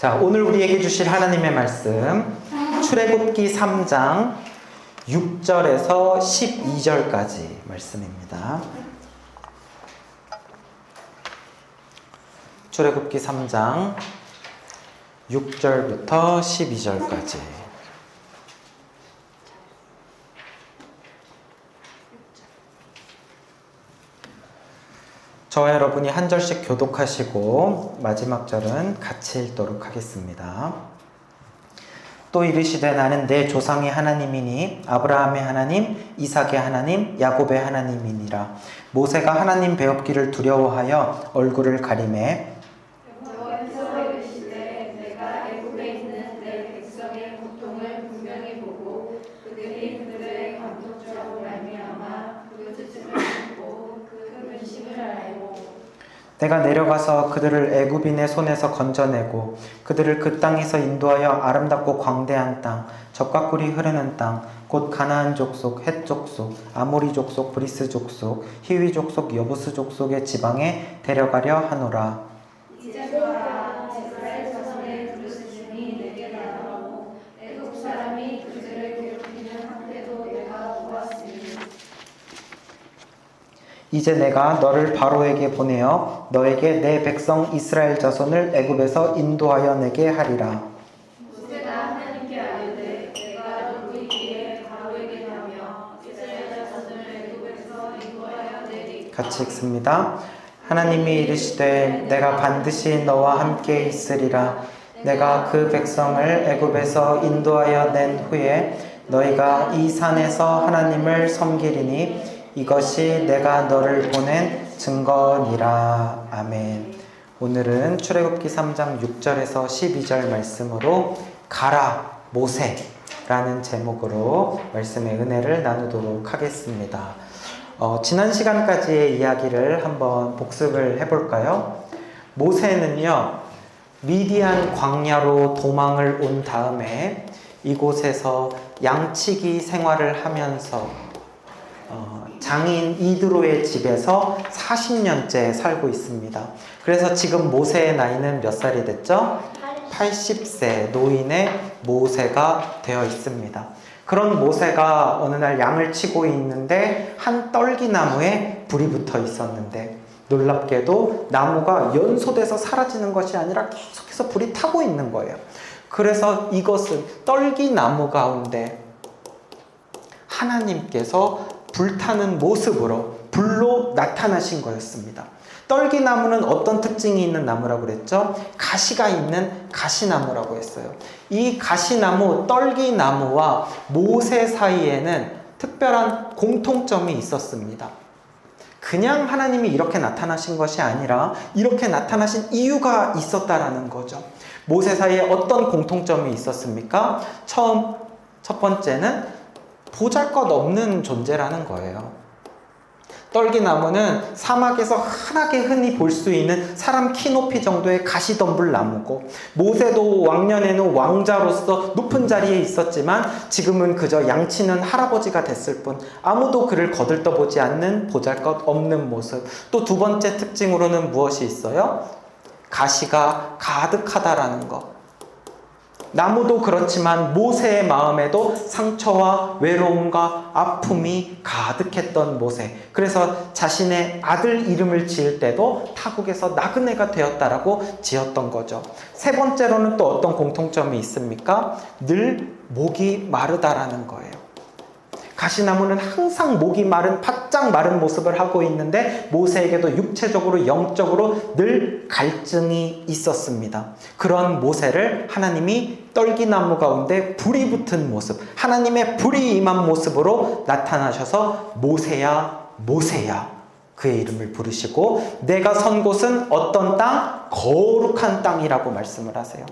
자, 오늘 우리에게 주실 하나님의 말씀 출애굽기 3장 6절에서 12절까지 말씀입니다. 출애굽기 3장 6절부터 12절까지. 저와 여러분이 한 절씩 교독하시고 마지막 절은 같이 읽도록 하겠습니다. 또 이르시되 나는 내 조상의 하나님이니 아브라함의 하나님, 이삭의 하나님, 야곱의 하나님이니라. 모세가 하나님 배웁기를 두려워하여 얼굴을 가리매 여호와께서 이르시되 내가 애굽에 있는 내 백성의 고통을 분명히 보고 그들이 그들의 감독주로 말미암아 그 찢음을 듣고 그 근심을 알고 내가 내려가서 그들을 애굽인의 손에서 건져내고 그들을 그 땅에서 인도하여 아름답고 광대한 땅, 젖과 꿀이 흐르는 땅, 곧 가나안 족속, 헷 족속, 아모리 족속, 브리스 족속, 히위 족속, 여부스 족속의 지방에 데려가려 하노라. 이제 보라 이스라엘 자손의 부르짖음이 내게 나아오고 애굽 사람이 그들을 괴롭히는 한때도 내가 보았으니 이제 내가 너를 바로에게 보내어 너에게 내 백성 이스라엘 자손을 애굽에서 인도하여 내게 하리라. 모세가 하나님께 아뢰되 내가 누구이기에 바로에게 가며 이스라엘 자손을 애굽에서 인도하여 내리 같이 읽습니다. 하나님이 이르시되 내가 반드시 너와 함께 있으리라. 내가 그 백성을 애굽에서 인도하여 낸 후에 너희가 이 산에서 하나님을 섬기리니 이것이 내가 너를 보낸 증거니라. 아멘. 오늘은 출애굽기 3장 6절에서 12절 말씀으로 가라 모세라는 제목으로 말씀의 은혜를 나누도록 하겠습니다. 지난 시간까지의 이야기를 한번 복습을 해볼까요? 모세는요, 미디안 광야로 도망을 온 다음에 이곳에서 양치기 생활을 하면서 장인 이드로의 집에서 40년째 살고 있습니다. 그래서 지금 모세의 나이는 몇 살이 됐죠? 80세 노인의 모세가 되어 있습니다. 그런 모세가 어느 날 양을 치고 있는데 한 떨기나무에 불이 붙어 있었는데 놀랍게도 나무가 연소돼서 사라지는 것이 아니라 계속해서 불이 타고 있는 거예요. 그래서 이것은 떨기나무 가운데 하나님께서 불타는 모습으로 불로 나타나신 거였습니다. 떨기나무는 어떤 특징이 있는 나무라고 그랬죠? 가시가 있는 가시나무라고 했어요. 이 가시나무, 떨기나무와 모세 사이에는 특별한 공통점이 있었습니다. 그냥 하나님이 이렇게 나타나신 것이 아니라 이렇게 나타나신 이유가 있었다라는 거죠. 모세 사이에 어떤 공통점이 있었습니까? 첫 번째는 보잘것없는 존재라는 거예요. 떨기나무는 사막에서 흔하게 흔히 볼 수 있는 사람 키 높이 정도의 가시덤불 나무고, 모세도 왕년에는 왕자로서 높은 자리에 있었지만 지금은 그저 양치는 할아버지가 됐을 뿐 아무도 그를 거들떠보지 않는 보잘것없는 모습. 또 두 번째 특징으로는 무엇이 있어요? 가시가 가득하다라는 것. 나무도 그렇지만 모세의 마음에도 상처와 외로움과 아픔이 가득했던 모세. 그래서 자신의 아들 이름을 지을 때도 타국에서 나그네가 되었다라고 지었던 거죠. 세 번째로는 또 어떤 공통점이 있습니까? 늘 목이 마르다라는 거예요. 가시나무는 항상 목이 마른, 바짝 마른 모습을 하고 있는데 모세에게도 육체적으로 영적으로 늘 갈증이 있었습니다. 그런 모세를 하나님이 떨기나무 가운데 불이 붙은 모습, 하나님의 불이 임한 모습으로 나타나셔서 모세야 모세야 그의 이름을 부르시고 내가 선 곳은 어떤 땅? 거룩한 땅이라고 말씀을 하세요.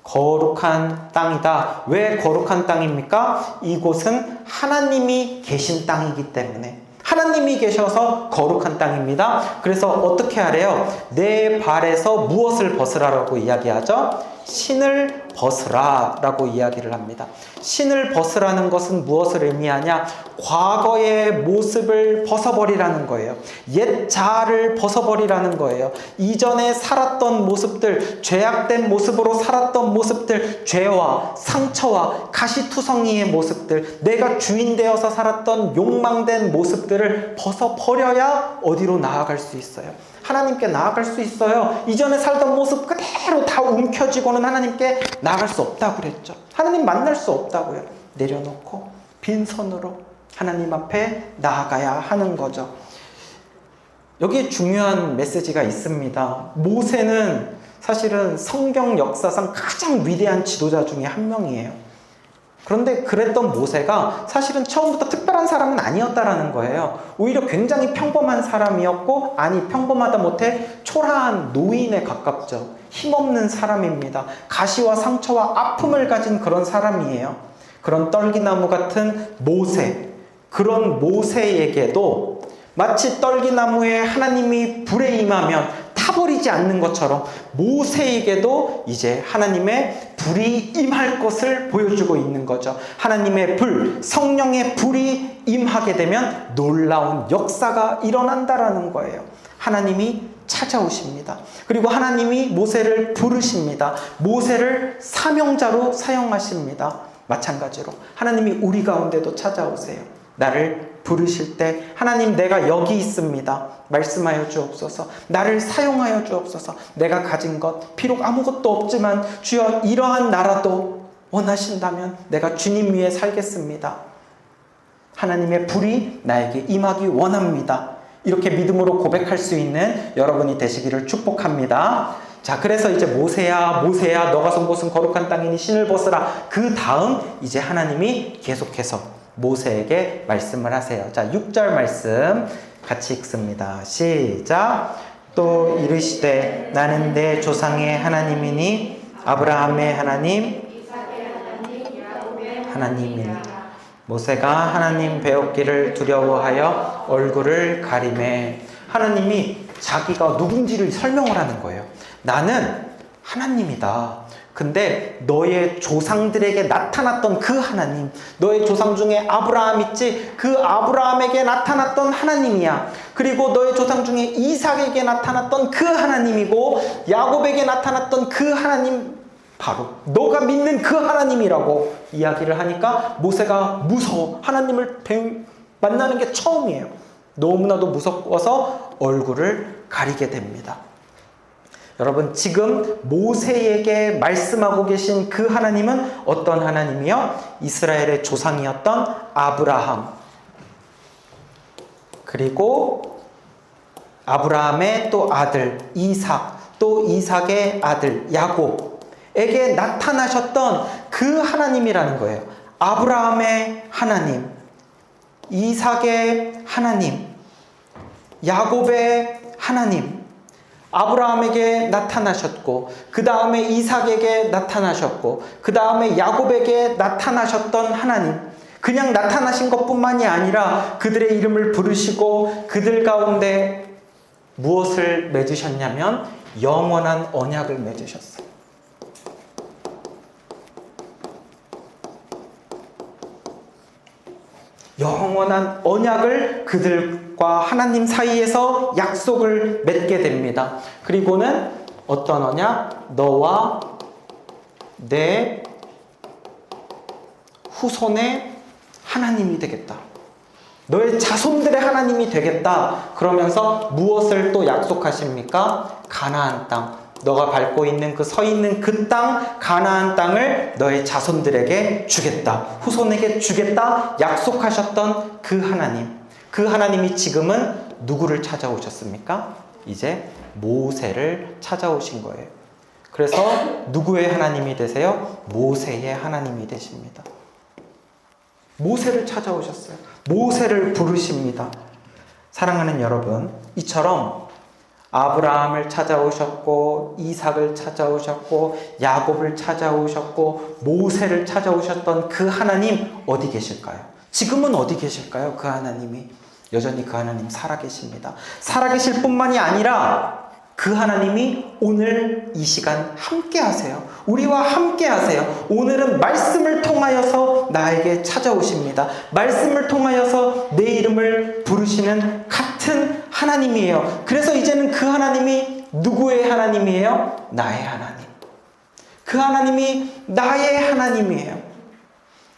거룩한 땅이다. 왜 거룩한 땅입니까? 이곳은 하나님이 계신 땅이기 때문에, 하나님이 계셔서 거룩한 땅입니다. 그래서 어떻게 하래요? 내 발에서 무엇을 벗으라고 이야기하죠? 신을 벗으라 라고 이야기를 합니다. 신을 벗으라는 것은 무엇을 의미하냐? 과거의 모습을 벗어버리라는 거예요. 옛 자아를 벗어버리라는 거예요. 이전에 살았던 모습들, 죄악된 모습으로 살았던 모습들, 죄와 상처와 가시투성이의 모습들, 내가 주인 되어서 살았던 욕망된 모습들을 벗어버려야 어디로 나아갈 수 있어요? 하나님께 나아갈 수 있어요. 이전에 살던 모습 그대로 다 움켜쥐고는 하나님께 나아갈 수 없다고 그랬죠. 하나님 만날 수 없다고요. 내려놓고 빈손으로 하나님 앞에 나아가야 하는 거죠. 여기에 중요한 메시지가 있습니다. 모세는 사실은 성경 역사상 가장 위대한 지도자 중에 한 명이에요. 그런데 그랬던 모세가 사실은 처음부터 특별한 사람은 아니었다라는 거예요. 오히려 굉장히 평범한 사람이었고, 아니 평범하다 못해 초라한 노인에 가깝죠. 힘없는 사람입니다. 가시와 상처와 아픔을 가진 그런 사람이에요. 그런 떨기나무 같은 모세, 그런 모세에게도 마치 떨기나무에 하나님이 불에 임하면 타버리지 않는 것처럼 모세에게도 이제 하나님의 불이 임할 것을 보여주고 있는 거죠. 하나님의 불, 성령의 불이 임하게 되면 놀라운 역사가 일어난다라는 거예요. 하나님이 찾아오십니다. 그리고 하나님이 모세를 부르십니다. 모세를 사명자로 사용하십니다. 마찬가지로 하나님이 우리 가운데도 찾아오세요. 나를 부르실 때 하나님 내가 여기 있습니다. 말씀하여 주옵소서. 나를 사용하여 주옵소서. 내가 가진 것 비록 아무것도 없지만 주여 이러한 나라도 원하신다면 내가 주님 위에 살겠습니다. 하나님의 불이 나에게 임하기 원합니다. 이렇게 믿음으로 고백할 수 있는 여러분이 되시기를 축복합니다. 자, 그래서 이제 모세야 너가 선 곳은 거룩한 땅이니 신을 벗으라. 그 다음 이제 하나님이 계속해서 모세에게 말씀을 하세요. 자, 6절 말씀 같이 읽습니다. 시작. 또 이르시되 나는 내 조상의 하나님이니 아브라함의 하나님, 하나님이니. 모세가 하나님 배웠기를 두려워하여 얼굴을 가리매. 하나님이 자기가 누군지를 설명을 하는 거예요. 나는 하나님이다. 근데 너의 조상들에게 나타났던 그 하나님, 너의 조상 중에 아브라함 있지? 그 아브라함에게 나타났던 하나님이야. 그리고 너의 조상 중에 이삭에게 나타났던 그 하나님이고, 야곱에게 나타났던 그 하나님, 바로 너가 믿는 그 하나님이라고 이야기를 하니까 모세가 무서워. 하나님을 만나는 게 처음이에요. 너무나도 무서워서 얼굴을 가리게 됩니다. 여러분, 지금 모세에게 말씀하고 계신 그 하나님은 어떤 하나님이요? 이스라엘의 조상이었던 아브라함, 그리고 아브라함의 또 아들 이삭, 또 이삭의 아들 야곱에게 나타나셨던 그 하나님이라는 거예요. 아브라함의 하나님, 이삭의 하나님, 야곱의 하나님. 아브라함에게 나타나셨고, 그 다음에 이삭에게 나타나셨고, 그 다음에 야곱에게 나타나셨던 하나님. 그냥 나타나신 것뿐만이 아니라 그들의 이름을 부르시고 그들 가운데 무엇을 맺으셨냐면 영원한 언약을 맺으셨어요. 영원한 언약을 그들과 하나님 사이에서 약속을 맺게 됩니다. 그리고는 어떤 언약? 너와 내 후손의 하나님이 되겠다. 너의 자손들의 하나님이 되겠다. 그러면서 무엇을 또 약속하십니까? 가나안 땅. 너가 밟고 있는 그 서 있는 그 땅, 가나안 땅을 너의 자손들에게 주겠다. 후손에게 주겠다. 약속하셨던 그 하나님. 그 하나님이 지금은 누구를 찾아오셨습니까? 이제 모세를 찾아오신 거예요. 그래서 누구의 하나님이 되세요? 모세의 하나님이 되십니다. 모세를 찾아오셨어요. 모세를 부르십니다. 사랑하는 여러분, 이처럼 아브라함을 찾아오셨고, 이삭을 찾아오셨고, 야곱을 찾아오셨고, 모세를 찾아오셨던 그 하나님 어디 계실까요? 지금은 어디 계실까요? 그 하나님이 여전히 그 하나님 살아계십니다. 살아계실 뿐만이 아니라 그 하나님이 오늘 이 시간 함께 하세요. 우리와 함께 하세요. 오늘은 말씀을 통하여서 나에게 찾아오십니다. 말씀을 통하여서 내 이름을 부르시는 같은 하나님이에요. 그래서 이제는 그 하나님이 누구의 하나님이에요? 나의 하나님. 그 하나님이 나의 하나님이에요.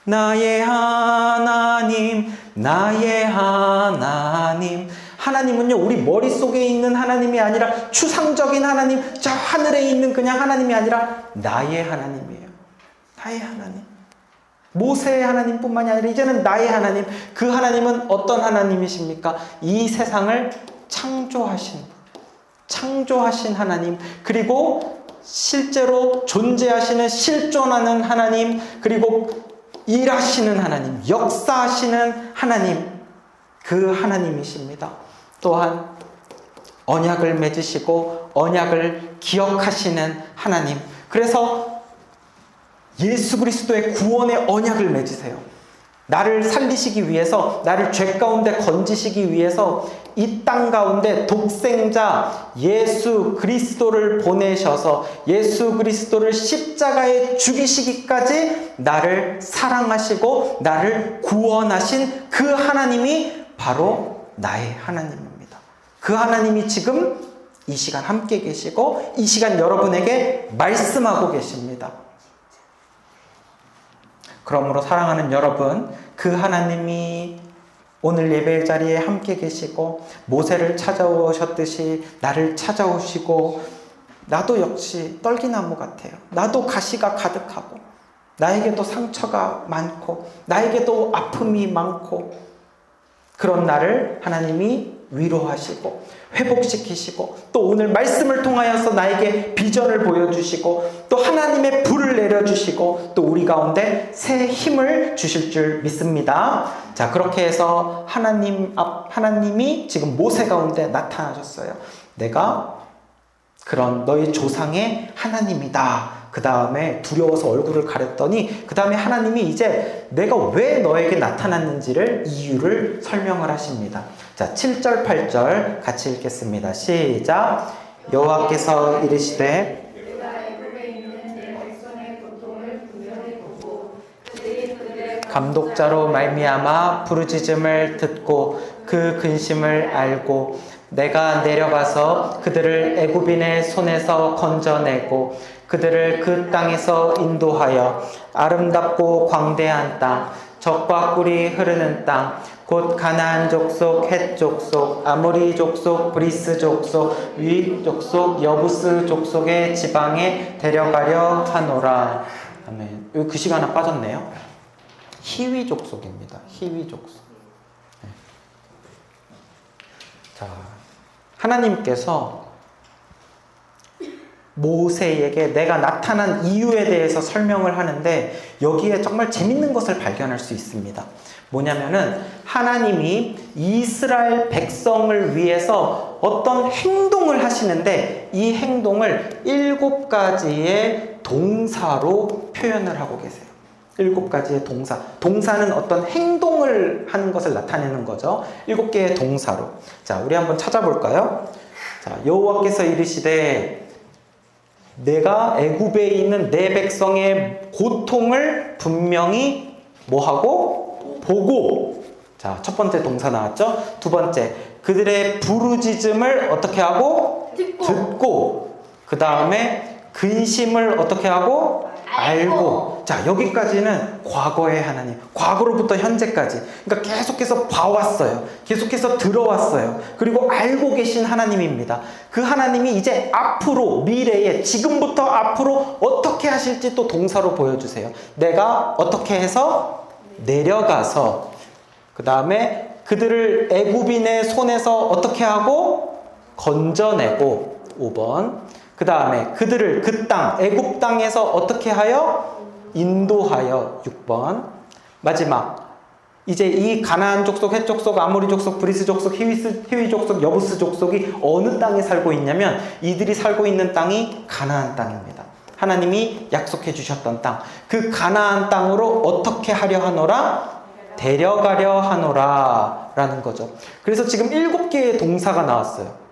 나의 하나님, 나의 하나님. 하나님은요, 우리 머릿속에 있는 하나님이 아니라 추상적인 하나님, 저 하늘에 있는 그냥 하나님이 아니라 나의 하나님이에요. 나의 하나님. 모세의 하나님뿐만이 아니라 이제는 나의 하나님. 그 하나님은 어떤 하나님이십니까? 이 세상을 창조하신 하나님, 그리고 실제로 존재하시는, 실존하는 하나님, 그리고 일하시는 하나님, 역사하시는 하나님, 그 하나님이십니다. 또한 언약을 맺으시고 언약을 기억하시는 하나님. 그래서 예수 그리스도의 구원의 언약을 맺으세요. 나를 살리시기 위해서, 나를 죄 가운데 건지시기 위해서 이 땅 가운데 독생자 예수 그리스도를 보내셔서 예수 그리스도를 십자가에 죽이시기까지 나를 사랑하시고 나를 구원하신 그 하나님이 바로 나의 하나님입니다. 그 하나님이 지금 이 시간 함께 계시고 이 시간 여러분에게 말씀하고 계십니다. 그러므로 사랑하는 여러분, 그 하나님이 오늘 예배의 자리에 함께 계시고 모세를 찾아오셨듯이 나를 찾아오시고, 나도 역시 떨기나무 같아요. 나도 가시가 가득하고 나에게도 상처가 많고 나에게도 아픔이 많고, 그런 나를 하나님이 위로하시고 회복시키시고 또 오늘 말씀을 통하여서 나에게 비전을 보여주시고 또 하나님의 불을 내려주시고 또 우리 가운데 새 힘을 주실 줄 믿습니다. 자, 그렇게 해서 하나님이 지금 모세 가운데 나타나셨어요. 내가 그런 너희 조상의 하나님이다. 그 다음에 두려워서 얼굴을 가렸더니 그 다음에 하나님이 이제 내가 왜 너에게 나타났는지를 이유를 설명을 하십니다. 자, 7절 8절 같이 읽겠습니다. 시작. 여호와께서 이르시되 내가 애굽에 있는 내 백성의 고통을 분명히 보고 그들이 그들의 감독자로 말미암아 부르짖음을 듣고 그 근심을 알고 내가 내려가서 그들을 애굽인의 손에서 건져내고 그들을 그 땅에서 인도하여 아름답고 광대한 땅, 젖과 꿀이 흐르는 땅, 곧 가나안 족속, 헷 족속, 아모리 족속, 브리스 족속, 위 족속, 여부스 족속의 지방에 데려가려 하노라. 아멘. 여기 글씨가 하나 빠졌네요. 히위 족속입니다. 히위 족속. 네. 자, 하나님께서 모세에게 내가 나타난 이유에 대해서 설명을 하는데 여기에 정말 재밌는 것을 발견할 수 있습니다. 뭐냐면은 하나님이 이스라엘 백성을 위해서 어떤 행동을 하시는데 이 행동을 7가지의 동사로 표현을 하고 계세요. 7가지의 동사. 동사는 어떤 행동을 하는 것을 나타내는 거죠. 7개의 동사로. 자, 우리 한번 찾아볼까요? 자, 여호와께서 이르시되 내가 애굽에 있는 내 백성의 고통을 분명히 뭐하고? 보고. 자, 첫 번째 동사 나왔죠? 두 번째, 그들의 부르짖음을 어떻게 하고? 듣고. 그 다음에 근심을 어떻게 하고? 알고. 자, 여기까지는 과거의 하나님, 과거로부터 현재까지, 그러니까 계속해서 봐왔어요. 계속해서 들어왔어요. 그리고 알고 계신 하나님입니다. 그 하나님이 이제 앞으로, 미래에, 지금부터 앞으로 어떻게 하실지 또 동사로 보여주세요. 내가 어떻게 해서 내려가서, 그 다음에 그들을 애굽인의 손에서 어떻게 하고 건져내고, 5번. 그 다음에 그들을 그 땅, 애굽 땅에서 어떻게 하여 인도하여, 6번. 마지막, 이제 이 가나안 족속, 헷 족속, 아모리 족속, 브리스 족속, 히위 족속, 여부스 족속이 어느 땅에 살고 있냐면 이들이 살고 있는 땅이 가나안 땅입니다. 하나님이 약속해 주셨던 땅. 그 가나안 땅으로 어떻게 하려 하노라? 데려가려 하노라 라는 거죠. 그래서 지금 7개의 동사가 나왔어요.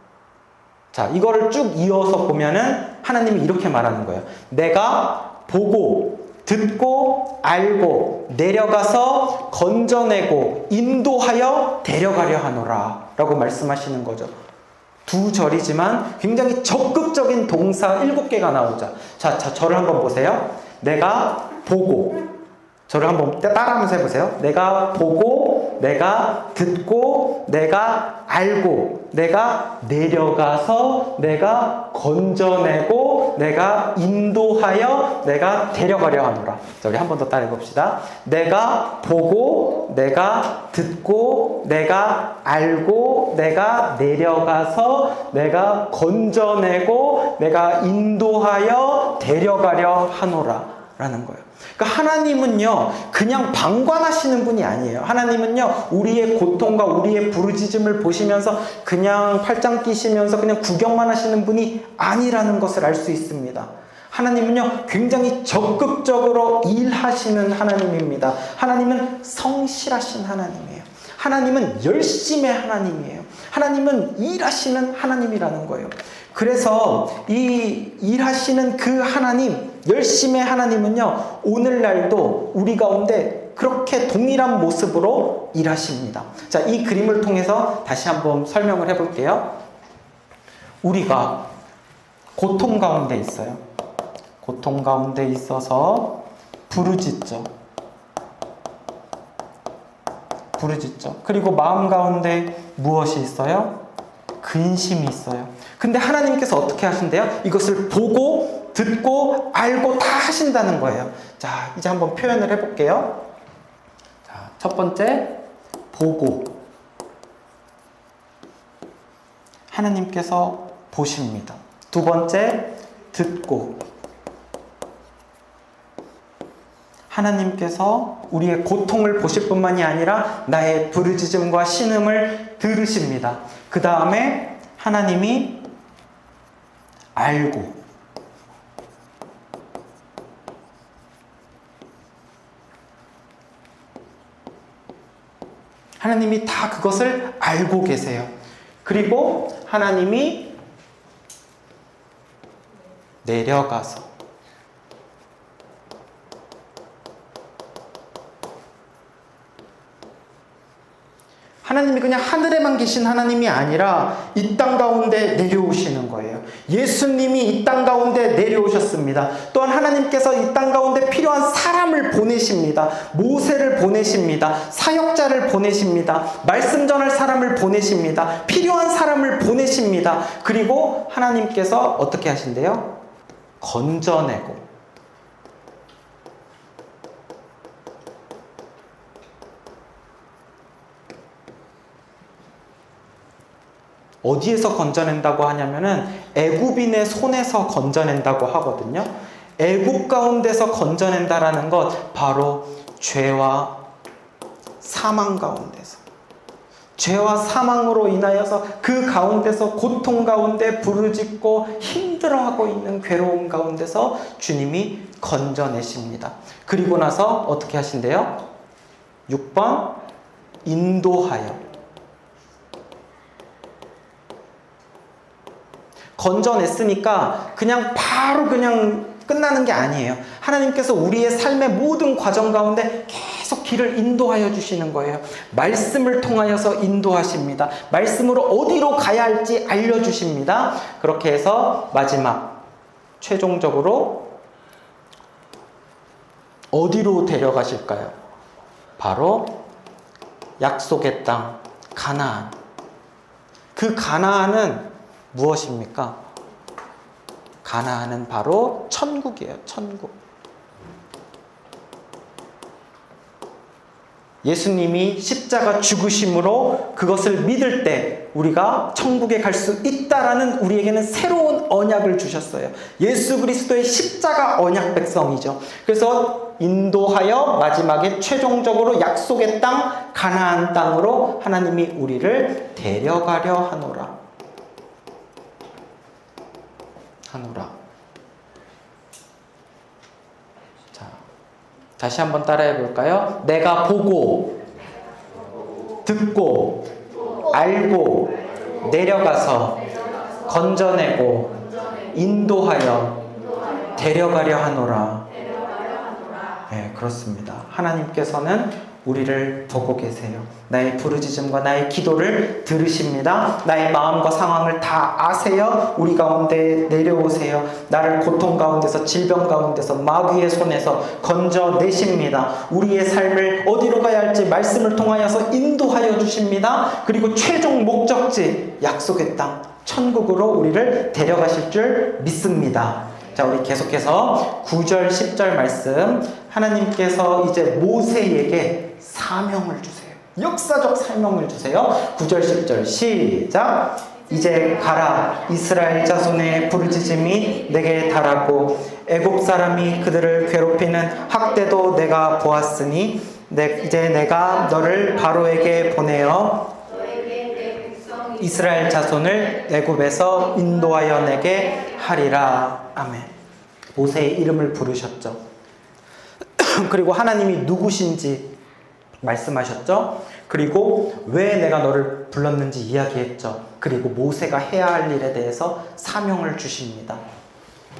자, 이거를 쭉 이어서 보면은 하나님이 이렇게 말하는 거예요. 내가 보고 듣고 알고 내려가서 건져내고 인도하여 데려가려 하노라 라고 말씀하시는 거죠. 두 절이지만 굉장히 적극적인 동사 7개가 나오죠. 자, 저를 한번 보세요. 내가 보고, 저를 한번 따라하면서 해보세요. 내가 보고, 내가 듣고, 내가 알고, 내가 내려가서, 내가 건져내고, 내가 인도하여, 내가 데려가려 하노라. 자, 우리 한 번 더 따라해 봅시다. 내가 보고, 내가 듣고, 내가 알고, 내가 내려가서, 내가 건져내고, 내가 인도하여 데려가려 하노라. 라는 거예요. 그러니까 하나님은요, 그냥 방관하시는 분이 아니에요. 하나님은요, 우리의 고통과 우리의 부르짖음을 보시면서 그냥 팔짱 끼시면서 그냥 구경만 하시는 분이 아니라는 것을 알 수 있습니다. 하나님은요, 굉장히 적극적으로 일하시는 하나님입니다. 하나님은 성실하신 하나님이에요. 하나님은 열심의 하나님이에요. 하나님은 일하시는 하나님이라는 거예요. 그래서 이 일하시는 그 하나님, 열심의 하나님은요, 오늘날도 우리 가운데 그렇게 동일한 모습으로 일하십니다. 자, 이 그림을 통해서 다시 한번 설명을 해볼게요. 우리가 고통 가운데 있어요. 고통 가운데 있어서 부르짖죠. 그리고 마음 가운데 무엇이 있어요? 근심이 있어요. 근데 하나님께서 어떻게 하신대요? 이것을 보고, 듣고, 알고 다 하신다는 거예요. 자, 이제 한번 표현을 해볼게요. 자, 첫 번째, 보고. 하나님께서 보십니다. 두 번째, 듣고. 하나님께서 우리의 고통을 보실 뿐만이 아니라 나의 부르짖음과 신음을 들으십니다. 그 다음에 하나님이 알고, 하나님이 다 그것을 알고 계세요. 그리고 하나님이 내려가서 하나님이 그냥 하늘에만 계신 하나님이 아니라 이 땅 가운데 내려오시는 거예요. 예수님이 이 땅 가운데 내려오셨습니다. 또한 하나님께서 이 땅 가운데 필요한 사람을 보내십니다. 모세를 보내십니다. 사역자를 보내십니다. 말씀 전할 사람을 보내십니다. 필요한 사람을 보내십니다. 그리고 하나님께서 어떻게 하신대요? 건져내고, 어디에서 건져낸다고 하냐면은 애굽인의 손에서 건져낸다고 하거든요. 애굽 가운데서 건져낸다라는 것, 바로 죄와 사망 가운데서, 죄와 사망으로 인하여서 그 가운데서 고통 가운데 부르짖고 힘들어하고 있는 괴로움 가운데서 주님이 건져내십니다. 그리고 나서 어떻게 하신대요? 6번, 인도하여. 건져냈으니까 그냥 바로 그냥 끝나는 게 아니에요. 하나님께서 우리의 삶의 모든 과정 가운데 계속 길을 인도하여 주시는 거예요. 말씀을 통하여서 인도하십니다. 말씀으로 어디로 가야 할지 알려주십니다. 그렇게 해서 마지막 최종적으로 어디로 데려가실까요? 바로 약속의 땅 가나안. 그 가나안은 무엇입니까? 가나안은 바로 천국이에요. 천국. 예수님이 십자가 죽으심으로 그것을 믿을 때 우리가 천국에 갈 수 있다라는 우리에게는 새로운 언약을 주셨어요. 예수 그리스도의 십자가 언약 백성이죠. 그래서 인도하여 마지막에 최종적으로 약속의 땅 가나안 땅으로 하나님이 우리를 데려가려 하노라. 자, 다시 한번 따라해 볼까요? 내가 보고, 듣고, 알고, 내려가서 건져내고 인도하여 데려가려 하노라. 네, 그렇습니다. 하나님께서는 우리를 보고 계세요. 나의 부르짖음과 나의 기도를 들으십니다. 나의 마음과 상황을 다 아세요. 우리 가운데 내려오세요. 나를 고통 가운데서, 질병 가운데서, 마귀의 손에서 건져내십니다. 우리의 삶을 어디로 가야 할지 말씀을 통하여서 인도하여 주십니다. 그리고 최종 목적지, 약속의 땅, 천국으로 우리를 데려가실 줄 믿습니다. 자, 우리 계속해서 9절, 10절 말씀. 하나님께서 이제 모세에게 사명을 주세요. 역사적 사명을 주세요. 9절, 10절 시작. 이제 가라. 이스라엘 자손의 부르짖음이 내게 달하고 애굽 사람이 그들을 괴롭히는 학대도 내가 보았으니 이제 내가 너를 바로에게 보내어 이스라엘 자손을 애굽에서 인도하여 내게 하리라. 아멘. 모세의 이름을 부르셨죠. 그리고 하나님이 누구신지 말씀하셨죠. 그리고 왜 내가 너를 불렀는지 이야기했죠. 그리고 모세가 해야 할 일에 대해서 사명을 주십니다.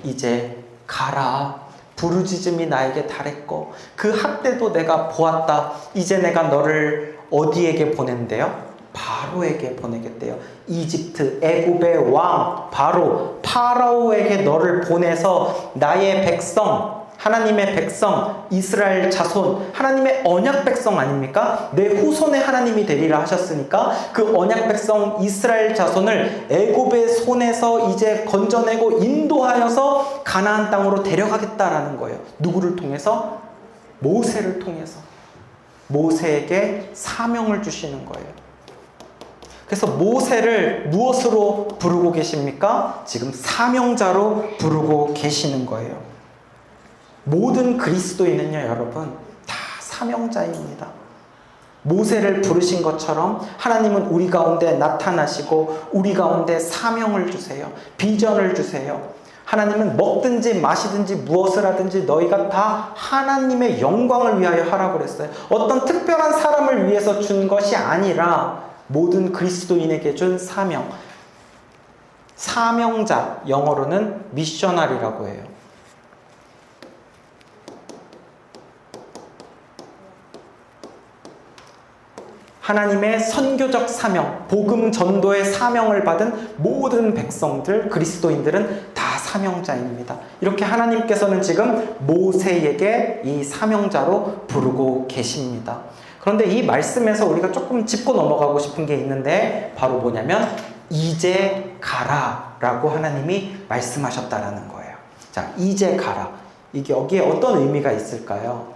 이제 가라. 부르짖음이 나에게 달했고 그 학대도 내가 보았다. 이제 내가 너를 어디에게 보낸대요? 바로에게 보내겠대요. 이집트, 애굽의 왕 바로 파라오에게 너를 보내서 나의 백성, 하나님의 백성, 이스라엘 자손, 하나님의 언약 백성 아닙니까? 내 후손의 하나님이 되리라 하셨으니까 그 언약 백성 이스라엘 자손을 애굽의 손에서 이제 건져내고 인도하여서 가나안 땅으로 데려가겠다라는 거예요. 누구를 통해서? 모세를 통해서. 모세에게 사명을 주시는 거예요. 그래서 모세를 무엇으로 부르고 계십니까? 지금 사명자로 부르고 계시는 거예요. 모든 그리스도인은요, 여러분, 다 사명자입니다. 모세를 부르신 것처럼 하나님은 우리 가운데 나타나시고 우리 가운데 사명을 주세요. 비전을 주세요. 하나님은 먹든지 마시든지 무엇을 하든지 너희가 다 하나님의 영광을 위하여 하라고 그랬어요. 어떤 특별한 사람을 위해서 준 것이 아니라 모든 그리스도인에게 준 사명. 사명자, 영어로는 미셔너리라고 해요. 하나님의 선교적 사명, 복음 전도의 사명을 받은 모든 백성들, 그리스도인들은 다 사명자입니다. 이렇게 하나님께서는 지금 모세에게 이 사명자로 부르고 계십니다. 그런데 이 말씀에서 우리가 조금 짚고 넘어가고 싶은 게 있는데 바로 뭐냐면 이제 가라 라고 하나님이 말씀하셨다라는 거예요. 자, 이제 가라. 이게 여기에 어떤 의미가 있을까요?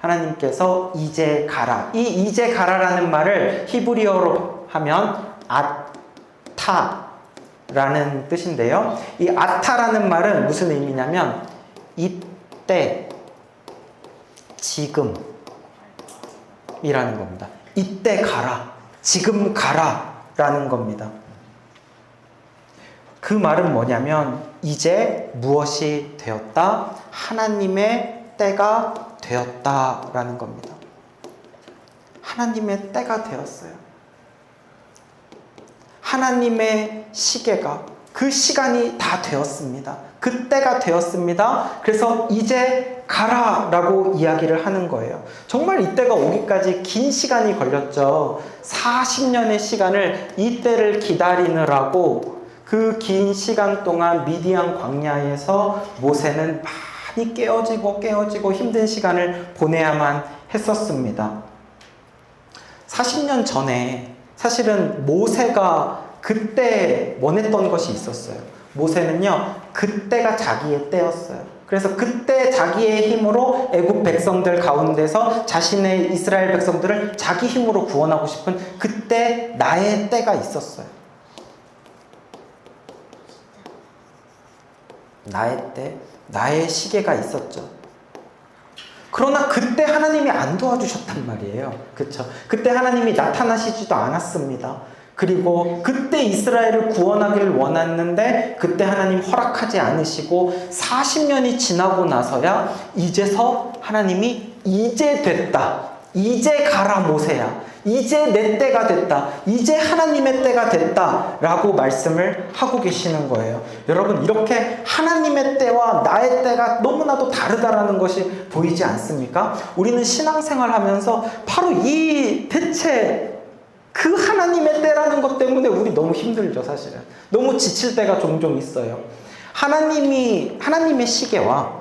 하나님께서 이제 가라. 이 이제 가라라는 말을 히브리어로 하면 아타라는 뜻인데요. 이 아타라는 말은 무슨 의미냐면 이때, 지금 이라는 겁니다. 이때 가라. 지금 가라 라는 겁니다. 그 말은 뭐냐면 이제 무엇이 되었다? 하나님의 때가 되었다라는 겁니다. 하나님의 때가 되었어요. 하나님의 시계가, 그 시간이 다 되었습니다. 그 때가 되었습니다. 그래서 이제 가라라고 이야기를 하는 거예요. 정말 이때가 오기까지 긴 시간이 걸렸죠. 40년의 시간을 이 때를 기다리느라고 그 긴 시간 동안 미디안 광야에서 모세는 많이 깨어지고 힘든 시간을 보내야만 했었습니다. 40년 전에 사실은 모세가 그때 원했던 것이 있었어요. 모세는요, 그때가 자기의 때였어요. 그래서 그때 자기의 힘으로 애굽 백성들 가운데서 자신의 이스라엘 백성들을 자기 힘으로 구원하고 싶은 그때 나의 때가 있었어요. 나의 때, 나의 시계가 있었죠. 그러나 그때 하나님이 안 도와주셨단 말이에요. 그렇죠? 그때 하나님이 나타나시지도 않았습니다. 그리고 그때 이스라엘을 구원하기를 원했는데 그때 하나님 허락하지 않으시고 40년이 지나고 나서야 이제서 하나님이 이제 됐다. 이제 가라 모세야. 이제 내 때가 됐다. 이제 하나님의 때가 됐다. 라고 말씀을 하고 계시는 거예요. 여러분, 이렇게 하나님의 때와 나의 때가 너무나도 다르다라는 것이 보이지 않습니까? 우리는 신앙생활 하면서 바로 이 대체 그 하나님의 때라는 것 때문에 우리 너무 힘들죠, 사실은. 너무 지칠 때가 종종 있어요. 하나님의 시계와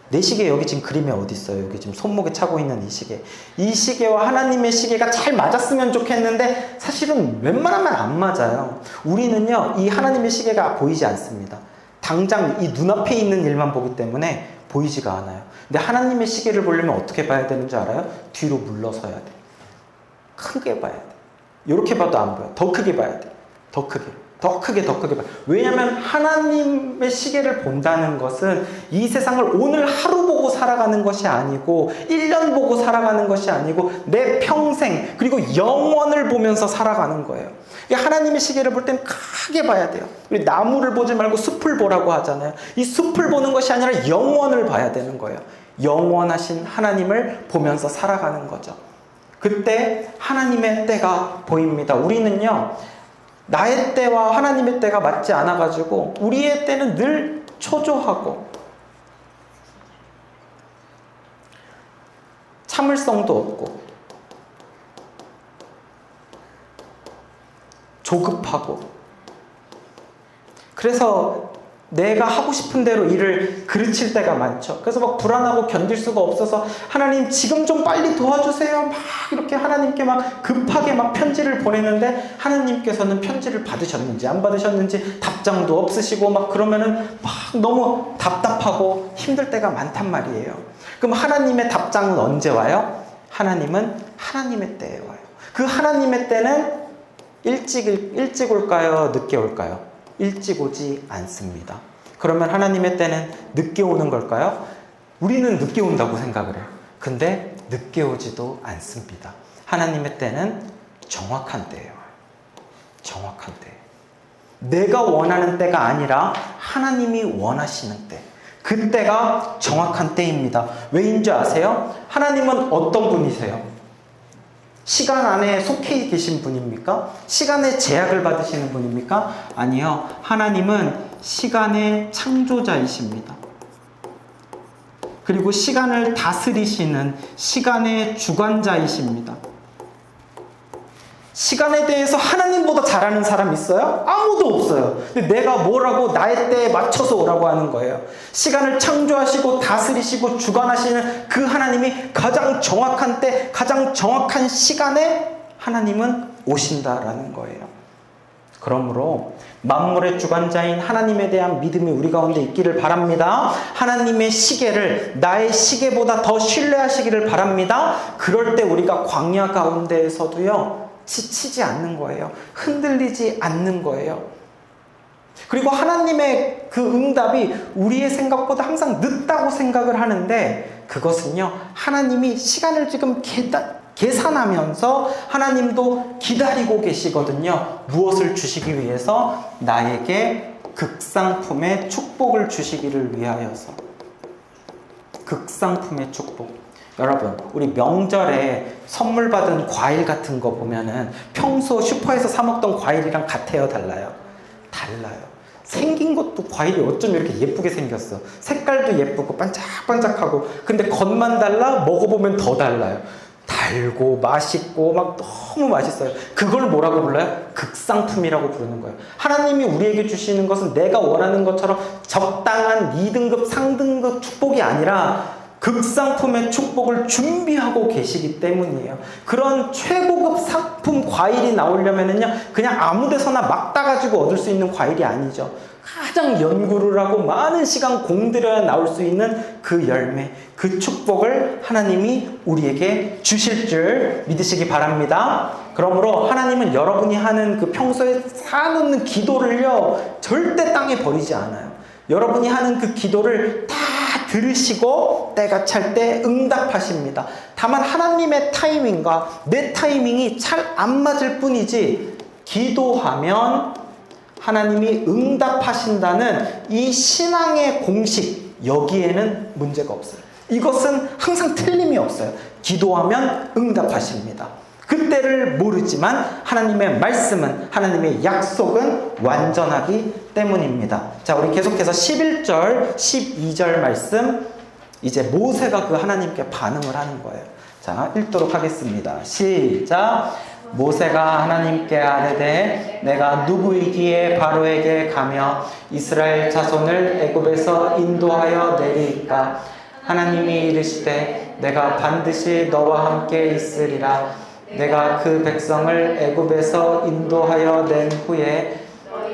내 시계, 여기 지금 그림에 어디 있어요? 여기 지금 손목에 차고 있는 이 시계. 이 시계와 하나님의 시계가 잘 맞았으면 좋겠는데 사실은 웬만하면 안 맞아요. 우리는요, 이 하나님의 시계가 보이지 않습니다. 당장 이 눈앞에 있는 일만 보기 때문에 보이지가 않아요. 근데 하나님의 시계를 보려면 어떻게 봐야 되는 줄 알아요? 뒤로 물러서야 돼. 크게 봐야 돼. 이렇게 봐도 안 보여. 더 크게 봐야 돼. 더 크게. 더 크게 봐요. 왜냐하면 하나님의 시계를 본다는 것은 이 세상을 오늘 하루 보고 살아가는 것이 아니고 1년 보고 살아가는 것이 아니고 내 평생 그리고 영원을 보면서 살아가는 거예요. 하나님의 시계를 볼 땐 크게 봐야 돼요. 우리 나무를 보지 말고 숲을 보라고 하잖아요. 이 숲을 보는 것이 아니라 영원을 봐야 되는 거예요. 영원하신 하나님을 보면서 살아가는 거죠. 그때 하나님의 때가 보입니다. 우리는요, 나의 때와 하나님의 때가 맞지 않아가지고 우리의 때는 늘 초조하고 참을성도 없고 조급하고, 그래서 내가 하고 싶은 대로 일을 그르칠 때가 많죠. 그래서 막 불안하고 견딜 수가 없어서 하나님 지금 좀 빨리 도와주세요. 막 이렇게 하나님께 막 급하게 막 편지를 보내는데 하나님께서는 편지를 받으셨는지 안 받으셨는지 답장도 없으시고 막 그러면은 막 너무 답답하고 힘들 때가 많단 말이에요. 그럼 하나님의 답장은 언제 와요? 하나님은 하나님의 때에 와요. 그 하나님의 때는 일찍 올까요? 늦게 올까요? 일찍 오지 않습니다. 그러면 하나님의 때는 늦게 오는 걸까요? 우리는 늦게 온다고 생각을 해요. 근데 늦게 오지도 않습니다. 하나님의 때는 정확한 때예요. 정확한 때. 내가 원하는 때가 아니라 하나님이 원하시는 때. 그 때가 정확한 때입니다. 왜인 줄 아세요? 하나님은 어떤 분이세요? 시간 안에 속해 계신 분입니까? 시간의 제약을 받으시는 분입니까? 아니요. 하나님은 시간의 창조자이십니다. 그리고 시간을 다스리시는 시간의 주관자이십니다. 시간에 대해서 하나님보다 잘하는 사람 있어요? 아무도 없어요. 근데 내가 뭐라고 나의 때에 맞춰서 오라고 하는 거예요. 시간을 창조하시고 다스리시고 주관하시는 그 하나님이 가장 정확한 때, 가장 정확한 시간에 하나님은 오신다라는 거예요. 그러므로 만물의 주관자인 하나님에 대한 믿음이 우리 가운데 있기를 바랍니다. 하나님의 시계를 나의 시계보다 더 신뢰하시기를 바랍니다. 그럴 때 우리가 광야 가운데에서도요, 지치지 않는 거예요. 흔들리지 않는 거예요. 그리고 하나님의 그 응답이 우리의 생각보다 항상 늦다고 생각을 하는데, 그것은요, 하나님이 시간을 지금 계산하면서 하나님도 기다리고 계시거든요. 무엇을 주시기 위해서? 나에게 극상품의 축복을 주시기를 위하여서. 극상품의 축복. 여러분, 우리 명절에 선물 받은 과일 같은 거 보면은 평소 슈퍼에서 사 먹던 과일이랑 같아요, 달라요? 달라요. 생긴 것도 과일이 어쩜 이렇게 예쁘게 생겼어. 색깔도 예쁘고 반짝반짝하고. 근데 겉만 달라? 먹어보면 더 달라요. 달고 맛있고 막 너무 맛있어요. 그걸 뭐라고 불러요? 극상품이라고 부르는 거예요. 하나님이 우리에게 주시는 것은 내가 원하는 것처럼 적당한 2등급, 상등급 축복이 아니라 극상품의 축복을 준비하고 계시기 때문이에요. 그런 최고급 상품 과일이 나오려면은요, 그냥 아무 데서나 막 따가지고 얻을 수 있는 과일이 아니죠. 가장 연구를 하고 많은 시간 공들여야 나올 수 있는 그 열매, 그 축복을 하나님이 우리에게 주실 줄 믿으시기 바랍니다. 그러므로 하나님은 여러분이 하는 그 평소에 쌓아놓는 기도를요, 절대 땅에 버리지 않아요. 여러분이 하는 그 기도를 다 들으시고 때가 찰 때 응답하십니다. 다만 하나님의 타이밍과 내 타이밍이 잘 안 맞을 뿐이지, 기도하면 하나님이 응답하신다는 이 신앙의 공식, 여기에는 문제가 없어요. 이것은 항상 틀림이 없어요. 기도하면 응답하십니다. 그때를 모르지만 하나님의 말씀은, 하나님의 약속은 완전하기 때문입니다. 자, 우리 계속해서 11절, 12절 말씀, 이제 모세가 그 하나님께 반응을 하는 거예요. 자, 읽도록 하겠습니다. 시작. 모세가 하나님께 아뢰되 내가 누구이기에 바로에게 가며 이스라엘 자손을 애굽에서 인도하여 내리이까? 하나님이 이르시되 내가 반드시 너와 함께 있으리라. 내가 그 백성을 애굽에서 인도하여 낸 후에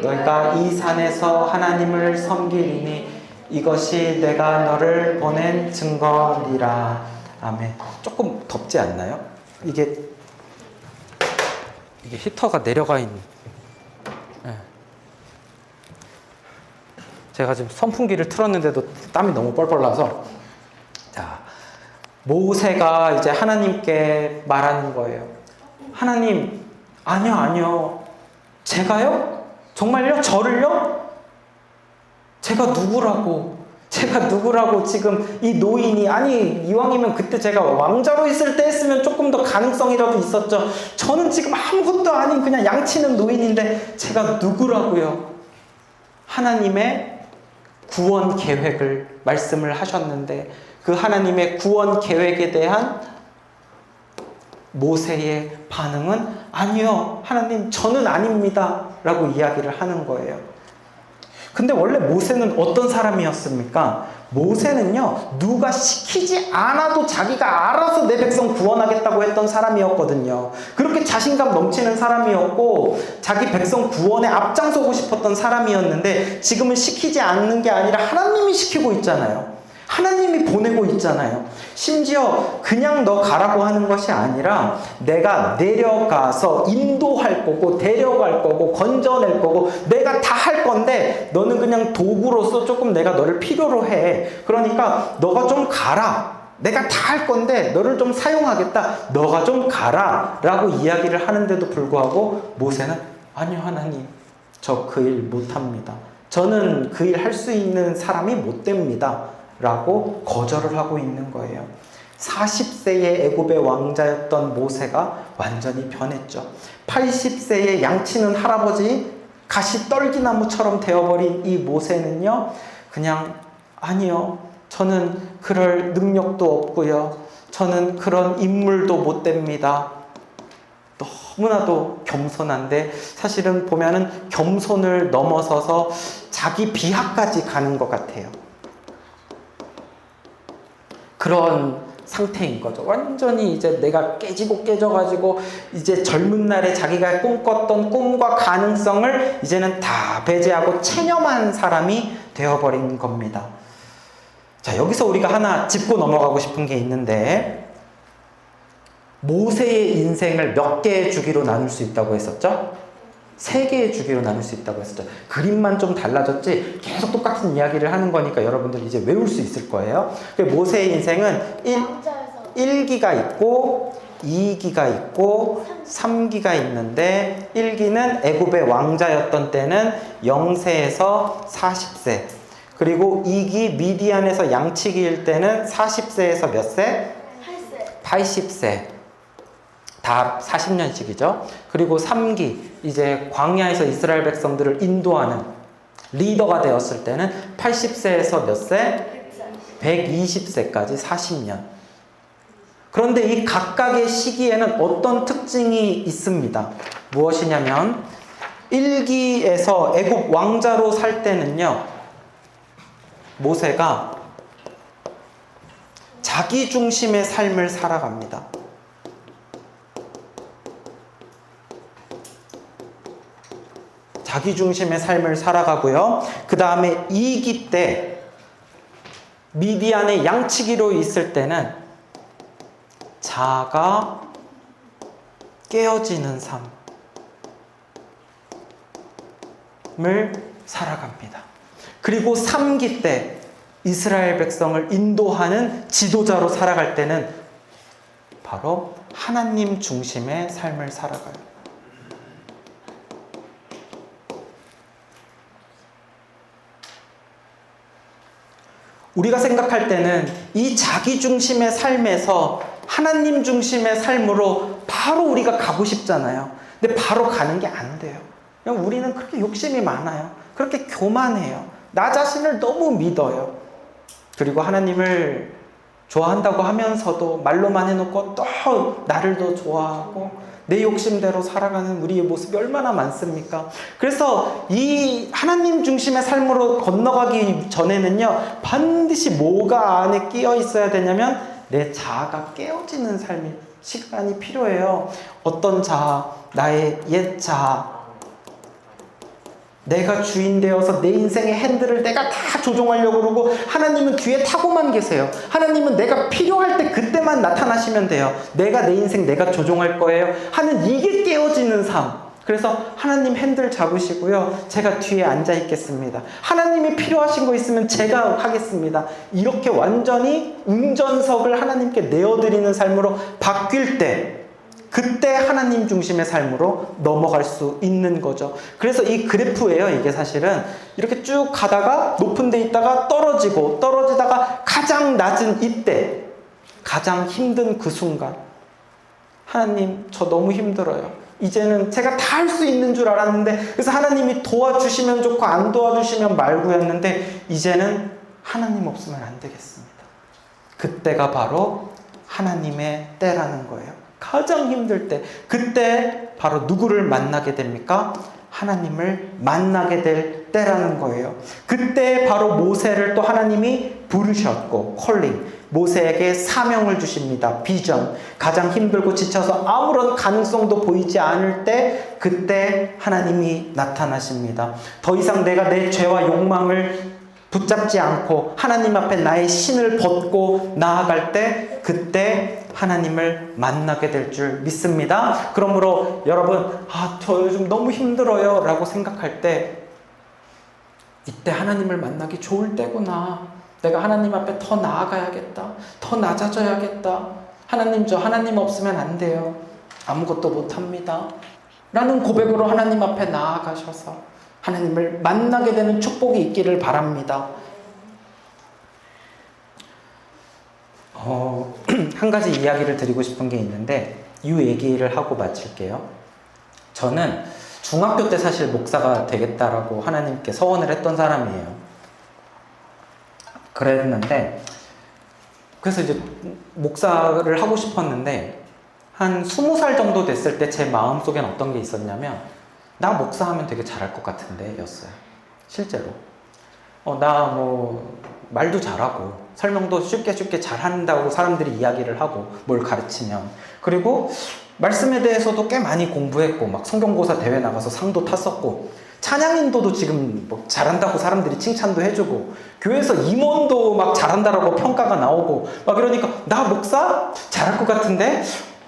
너희가 이 산에서 하나님을 섬기리니 이것이 내가 너를 보낸 증거니라. 아멘. 조금 덥지 않나요? 이게 히터가 내려가 있는. 네. 제가 지금 선풍기를 틀었는데도 땀이 너무 뻘뻘 나서. 자, 모세가 이제 하나님께 말하는 거예요. 하나님, 아니요. 제가요? 정말요? 저를요? 제가 누구라고 지금 이 노인이, 아니 이왕이면 그때 제가 왕자로 있을 때 했으면 조금 더 가능성이라도 있었죠. 저는 지금 아무것도 아닌 그냥 양치는 노인인데 제가 누구라고요? 하나님의 구원 계획을 말씀을 하셨는데 그 하나님의 구원 계획에 대한 모세의 반응은 아니요, 하나님 저는 아닙니다 라고 이야기를 하는 거예요. 근데 원래 모세는 어떤 사람이었습니까? 모세는요, 누가 시키지 않아도 자기가 알아서 내 백성 구원하겠다고 했던 사람이었거든요. 그렇게 자신감 넘치는 사람이었고 자기 백성 구원에 앞장서고 싶었던 사람이었는데 지금은 시키지 않는 게 아니라 하나님이 시키고 있잖아요. 하나님이 보내고 있잖아요. 심지어 그냥 너 가라고 하는 것이 아니라 내가 내려가서 인도할 거고 데려갈 거고 건져낼 거고 내가 다 할 건데 너는 그냥 도구로서 조금 내가 너를 필요로 해. 그러니까 너가 좀 가라. 내가 다 할 건데 너를 좀 사용하겠다. 너가 좀 가라 라고 이야기를 하는데도 불구하고 모세는 아니요, 하나님 저 그 일 못합니다. 저는 그 일 할 수 있는 사람이 못 됩니다 라고 거절을 하고 있는 거예요. 40세의 애굽의 왕자였던 모세가 완전히 변했죠. 80세의 양치는 할아버지 가시떨기나무처럼 되어버린 이 모세는요, 그냥 아니요, 저는 그럴 능력도 없고요, 저는 그런 인물도 못 됩니다. 너무나도 겸손한데 사실은 보면은 겸손을 넘어서서 자기 비하까지 가는 것 같아요. 그런 상태인 거죠. 완전히 이제 내가 깨져가지고 이제 젊은 날에 자기가 꿈꿨던 꿈과 가능성을 이제는 다 배제하고 체념한 사람이 되어버린 겁니다. 자, 여기서 우리가 하나 짚고 넘어가고 싶은 게 있는데, 모세의 인생을 몇 개의 주기로 나눌 수 있다고 했었죠? 3개의 주기로 나눌 수 있다고 했었죠. 그림만 좀 달라졌지 계속 똑같은 이야기를 하는 거니까 여러분들 이제 외울 수 있을 거예요. 모세의 인생은 1기가 있고 2기가 있고 3기가 있는데, 1기는 애굽의 왕자였던 때는 0세에서 40세, 그리고 2기 미디안에서 양치기일 때는 40세에서 몇 세? 80세. 다 40년씩이죠. 그리고 3기, 이제 광야에서 이스라엘 백성들을 인도하는 리더가 되었을 때는 80세에서 몇 세? 120세까지 40년. 그런데 이 각각의 시기에는 어떤 특징이 있습니다. 무엇이냐면 1기에서 애굽 왕자로 살 때는요, 모세가 자기 중심의 삶을 살아갑니다. 자기 중심의 삶을 살아가고요. 그 다음에 2기 때 미디안의 양치기로 있을 때는 자아가 깨어지는 삶을 살아갑니다. 그리고 3기 때 이스라엘 백성을 인도하는 지도자로 살아갈 때는 바로 하나님 중심의 삶을 살아가요. 우리가 생각할 때는 이 자기 중심의 삶에서 하나님 중심의 삶으로 바로 우리가 가고 싶잖아요. 근데 바로 가는 게 안 돼요. 그냥 우리는 그렇게 욕심이 많아요. 그렇게 교만해요. 나 자신을 너무 믿어요. 그리고 하나님을 좋아한다고 하면서도 말로만 해놓고 또 나를 더 좋아하고 내 욕심대로 살아가는 우리의 모습이 얼마나 많습니까? 그래서 이 하나님 중심의 삶으로 건너가기 전에는요, 반드시 뭐가 안에 끼어 있어야 되냐면 내 자아가 깨어지는 삶이 시간이 필요해요. 어떤 자아, 나의 옛 자아, 내가 주인 되어서 내 인생의 핸들을 내가 다 조종하려고 그러고 하나님은 뒤에 타고만 계세요. 하나님은 내가 필요할 때 그때만 나타나시면 돼요. 내가 내 인생 내가 조종할 거예요 하는 이게 깨어지는 삶. 그래서 하나님 핸들 잡으시고요, 제가 뒤에 앉아 있겠습니다. 하나님이 필요하신 거 있으면 제가 하겠습니다. 이렇게 완전히 운전석을 하나님께 내어드리는 삶으로 바뀔 때, 그때 하나님 중심의 삶으로 넘어갈 수 있는 거죠. 그래서 이 그래프예요. 이게 사실은 이렇게 쭉 가다가 높은 데 있다가 떨어지고 떨어지다가 가장 낮은 이때, 가장 힘든 그 순간, 하나님 저 너무 힘들어요. 이제는 제가 다 할 수 있는 줄 알았는데, 그래서 하나님이 도와주시면 좋고 안 도와주시면 말고였는데 이제는 하나님 없으면 안 되겠습니다. 그때가 바로 하나님의 때라는 거예요. 가장 힘들 때, 그때 바로 누구를 만나게 됩니까? 하나님을 만나게 될 때라는 거예요. 그때 바로 모세를 또 하나님이 부르셨고, 콜링, 모세에게 사명을 주십니다. 비전, 가장 힘들고 지쳐서 아무런 가능성도 보이지 않을 때, 그때 하나님이 나타나십니다. 더 이상 내가 내 죄와 욕망을 붙잡지 않고 하나님 앞에 나의 신을 벗고 나아갈 때, 그때 하나님을 만나게 될 줄 믿습니다. 그러므로 여러분, 저 요즘 너무 힘들어요 라고 생각할 때, 이때 하나님을 만나기 좋을 때구나. 내가 하나님 앞에 더 나아가야겠다. 더 낮아져야겠다. 하나님, 저 하나님 없으면 안 돼요. 아무것도 못합니다. 라는 고백으로 하나님 앞에 나아가셔서 하나님을 만나게 되는 축복이 있기를 바랍니다. 한 가지 이야기를 드리고 싶은 게 있는데, 이 얘기를 하고 마칠게요. 저는 중학교 때 사실 목사가 되겠다라고 하나님께 서원을 했던 사람이에요. 그랬는데, 그래서 이제 목사를 하고 싶었는데, 한 20살 정도 됐을 때 제 마음속엔 어떤 게 있었냐면, 나 목사하면 되게 잘할 것 같은데 였어요. 실제로. 나 말도 잘하고 설명도 쉽게 잘한다고 사람들이 이야기를 하고 뭘 가르치면, 그리고 말씀에 대해서도 꽤 많이 공부했고 막 성경고사 대회 나가서 상도 탔었고, 찬양인도도 지금 뭐 잘한다고 사람들이 칭찬도 해주고, 교회에서 임원도 막 잘한다라고 평가가 나오고 막, 그러니까 나 목사 잘할 것 같은데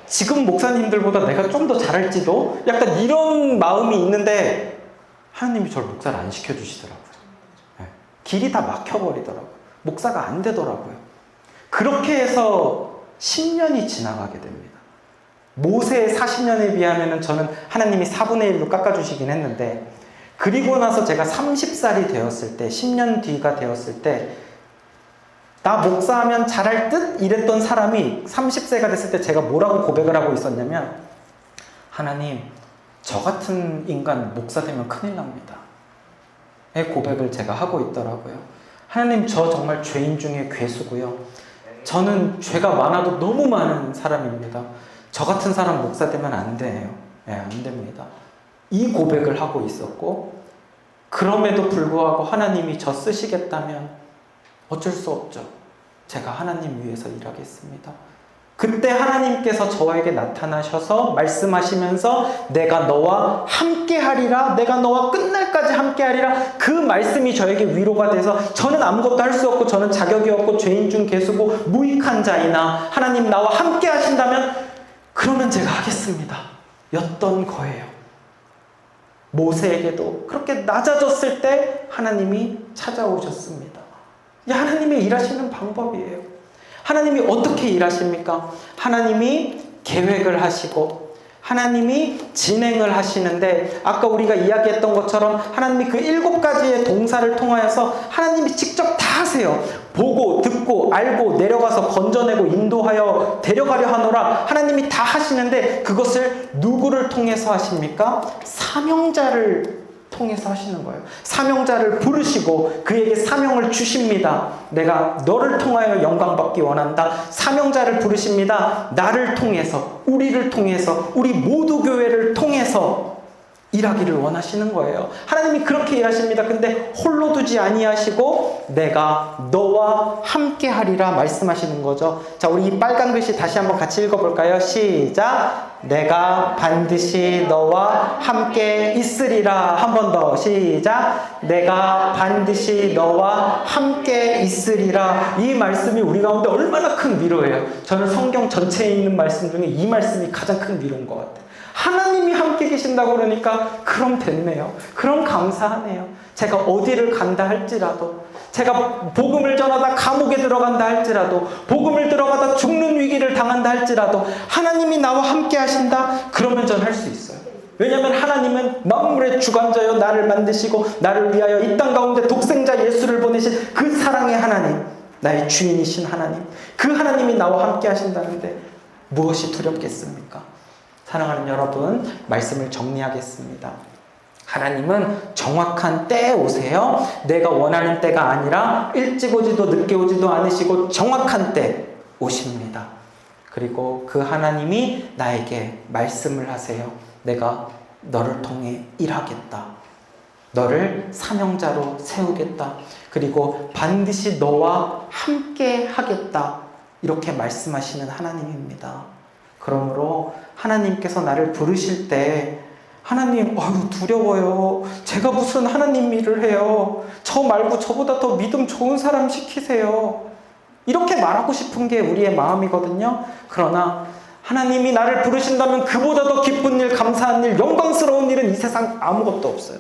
지금 목사님들보다 내가 좀 더 잘할지도, 약간 이런 마음이 있는데 하나님이 저를 목사를 안 시켜주시더라고요. 길이 다 막혀버리더라고요. 목사가 안 되더라고요. 그렇게 해서 10년이 지나가게 됩니다. 모세의 40년에 비하면 저는 하나님이 4분의 1로 깎아주시긴 했는데, 그리고 나서 제가 30살이 되었을 때, 10년 뒤가 되었을 때, 나 목사하면 잘할 듯? 이랬던 사람이 30세가 됐을 때 제가 뭐라고 고백을 하고 있었냐면, 하나님, 저 같은 인간 목사 되면 큰일 납니다. 의 고백을 제가 하고 있더라고요. 하나님, 저 정말 죄인 중에 괴수고요. 저는 죄가 많아도 너무 많은 사람입니다. 저 같은 사람 목사 되면 안 돼요. 안 됩니다. 이 고백을 하고 있었고, 그럼에도 불구하고 하나님이 저 쓰시겠다면 어쩔 수 없죠. 제가 하나님 위해서 일하겠습니다. 그때 하나님께서 저에게 나타나셔서 말씀하시면서 내가 너와 함께하리라, 내가 너와 끝날까지 함께하리라, 그 말씀이 저에게 위로가 돼서, 저는 아무것도 할 수 없고 저는 자격이 없고 죄인 중 괴수고 무익한 자이나 하나님 나와 함께 하신다면 그러면 제가 하겠습니다 였던 거예요. 모세에게도 그렇게 낮아졌을 때 하나님이 찾아오셨습니다. 이게 하나님의 일하시는 방법이에요. 하나님이 어떻게 일하십니까? 하나님이 계획을 하시고 하나님이 진행을 하시는데, 아까 우리가 이야기했던 것처럼 하나님이 그 7가지의 동사를 통하여서 하나님이 직접 다 하세요. 보고 듣고 알고 내려가서 건져내고 인도하여 데려가려 하노라. 하나님이 다 하시는데 그것을 누구를 통해서 하십니까? 사명자를 통해서 하시는 거예요. 사명자를 부르시고 그에게 사명을 주십니다. 내가 너를 통하여 영광 받기 원한다. 사명자를 부르십니다. 나를 통해서, 우리를 통해서, 우리 모두 교회를 통해서 일하기를 원하시는 거예요. 하나님이 그렇게 일하십니다. 근데 홀로 두지 아니하시고 내가 너와 함께 하리라 말씀하시는 거죠. 자, 우리 이 빨간 글씨 다시 한번 같이 읽어볼까요? 시작. 내가 반드시 너와 함께 있으리라. 한 번 더 시작. 내가 반드시 너와 함께 있으리라. 이 말씀이 우리 가운데 얼마나 큰 위로예요. 저는 성경 전체에 있는 말씀 중에 이 말씀이 가장 큰 위로인 것 같아요. 하나님이 함께 계신다고 그러니까 그럼 됐네요. 그럼 감사하네요. 제가 어디를 간다 할지라도, 제가 복음을 전하다 감옥에 들어간다 할지라도, 복음을 들어가다 죽는 위기를 당한다 할지라도 하나님이 나와 함께 하신다? 그러면 전 할 수 있어요. 왜냐하면 하나님은 만물의 주관자여 나를 만드시고 나를 위하여 이 땅 가운데 독생자 예수를 보내신 그 사랑의 하나님, 나의 주인이신 하나님, 그 하나님이 나와 함께 하신다는데 무엇이 두렵겠습니까? 사랑하는 여러분, 말씀을 정리하겠습니다. 하나님은 정확한 때에 오세요. 내가 원하는 때가 아니라 일찍 오지도 늦게 오지도 않으시고 정확한 때 오십니다. 그리고 그 하나님이 나에게 말씀을 하세요. 내가 너를 통해 일하겠다. 너를 사명자로 세우겠다. 그리고 반드시 너와 함께 하겠다. 이렇게 말씀하시는 하나님입니다. 그러므로 하나님께서 나를 부르실 때 하나님, 두려워요. 제가 무슨 하나님 일을 해요. 저 말고 저보다 더 믿음 좋은 사람 시키세요. 이렇게 말하고 싶은 게 우리의 마음이거든요. 그러나 하나님이 나를 부르신다면 그보다 더 기쁜 일, 감사한 일, 영광스러운 일은 이 세상 아무것도 없어요.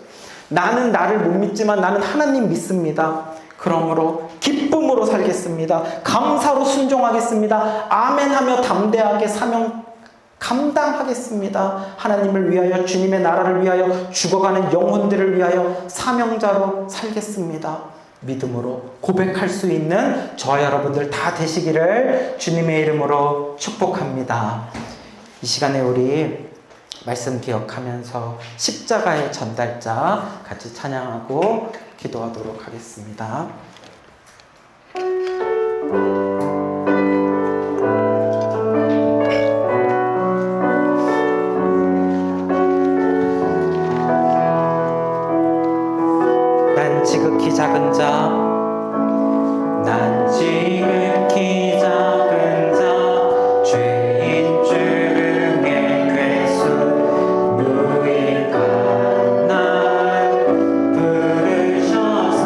나는 나를 못 믿지만 나는 하나님 믿습니다. 그러므로 기쁨으로 살겠습니다. 감사로 순종하겠습니다. 아멘하며 담대하게 사명 감당하겠습니다. 하나님을 위하여, 주님의 나라를 위하여, 죽어가는 영혼들을 위하여 사명자로 살겠습니다. 믿음으로 고백할 수 있는 저와 여러분들 다 되시기를 주님의 이름으로 축복합니다. 이 시간에 우리 말씀 기억하면서 십자가의 전달자 같이 찬양하고 기도하도록 하겠습니다. 난 지극히 작은 자, 난 지극히 작은 자, 죄인 중에 괴수 누이가 날 부르셔서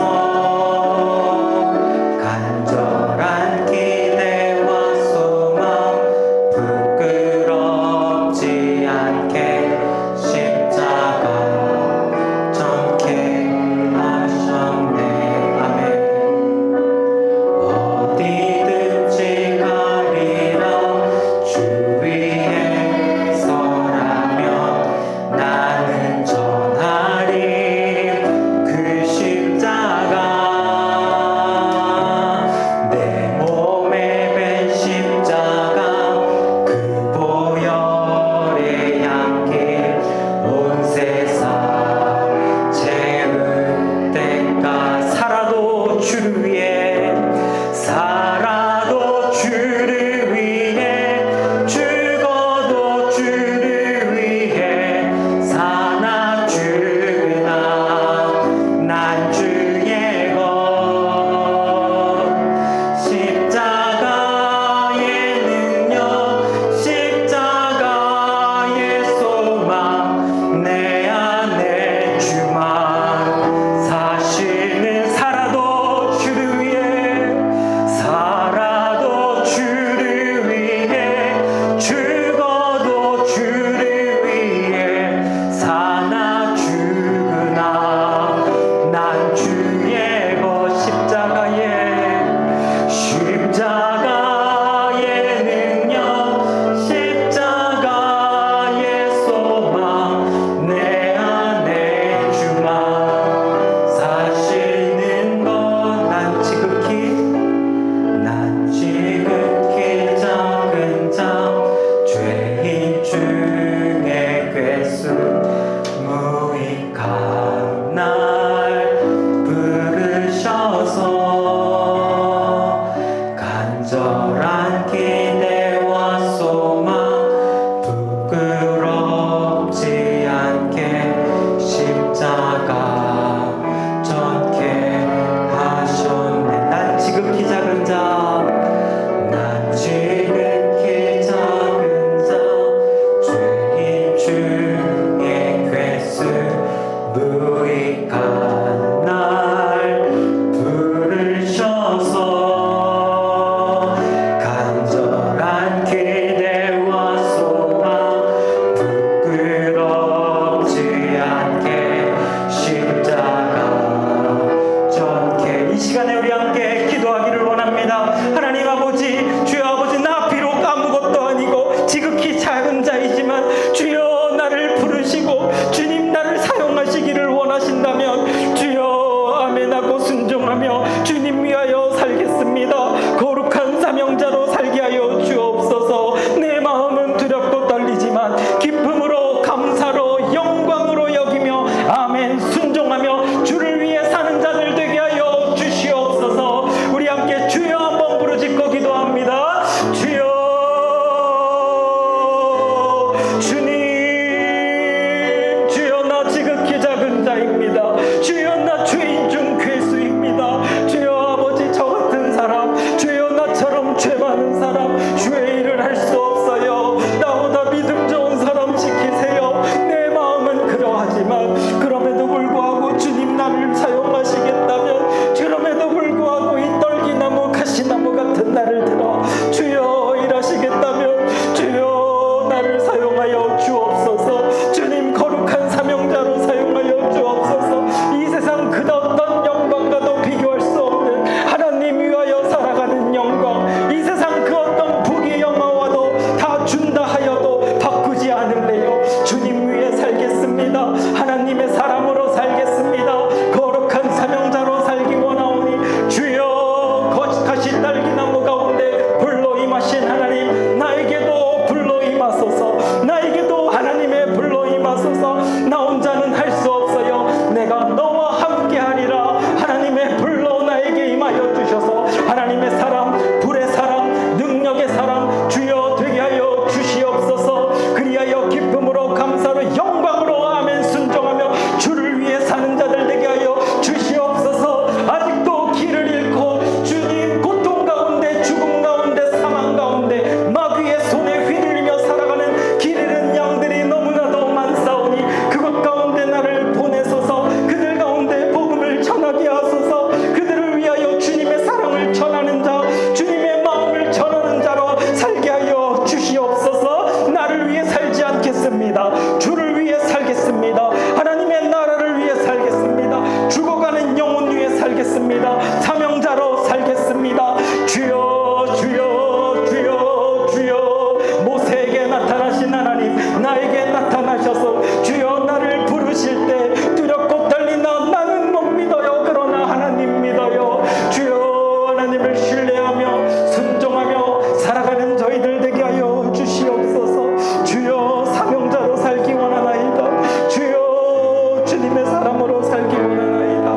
가시 딸기나무 가운데 불로 임하신 하나님, 나에게도 불로 임하소서. 나에게도 하나님의 불로 임하소서. 나 혼자는 할 수 없어요. 내가 너와 함께 하리라. 하나님의 불로 나에게 임하여 주셔서 하나님의 사람, 불의 사람, 능력의 사람 주여 되게 하여 주시옵소서. 그리하여 기쁨으로 감사로 영광으로 아멘 순종하며 주를 위해 사는 자들 되게 하여 주시옵소서. 아직도 길을 잃고 주님 고통 가운데, 죽음 가운데, 사망 가운데 마귀의 손에 휘둘리며 살아가는 길 잃은 양들이 너무나도 많사오니 그것 가운데 나를 보내소서. 그들 가운데 복음을 전하게 하소서. 그들을 위하여 주님의 사랑을 전하는 자, 주님의 마음을 전하는 자로 살게 하여 주시옵소서. 나를 위해 살지 않겠습니다. 주를 위해 살겠습니다. 하나님의 나라를 위해 살겠습니다. 죽어가는 영혼 위해 살겠습니다. 사명자로 살겠습니다. 주여 주여 주여 주여. 모세에게 나타나신 하나님, 나에게 나타나셔서 주여 나를 부르실 때 두렵고 떨리나 나는 못 믿어요. 그러나 하나님 믿어요. 주여 하나님을 신뢰하며 순종하며 살아가는 저희들 되게 하여 주시옵소서. 주여 사명자로 살기 원하나이다. 주여 주님의 사람으로 살기 원하나이다.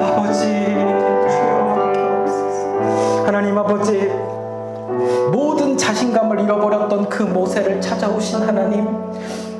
아버지 주여 없소서. 하나님 아버지, 모든 자신감을 잃어버렸던 그 모세를 찾아오신 하나님,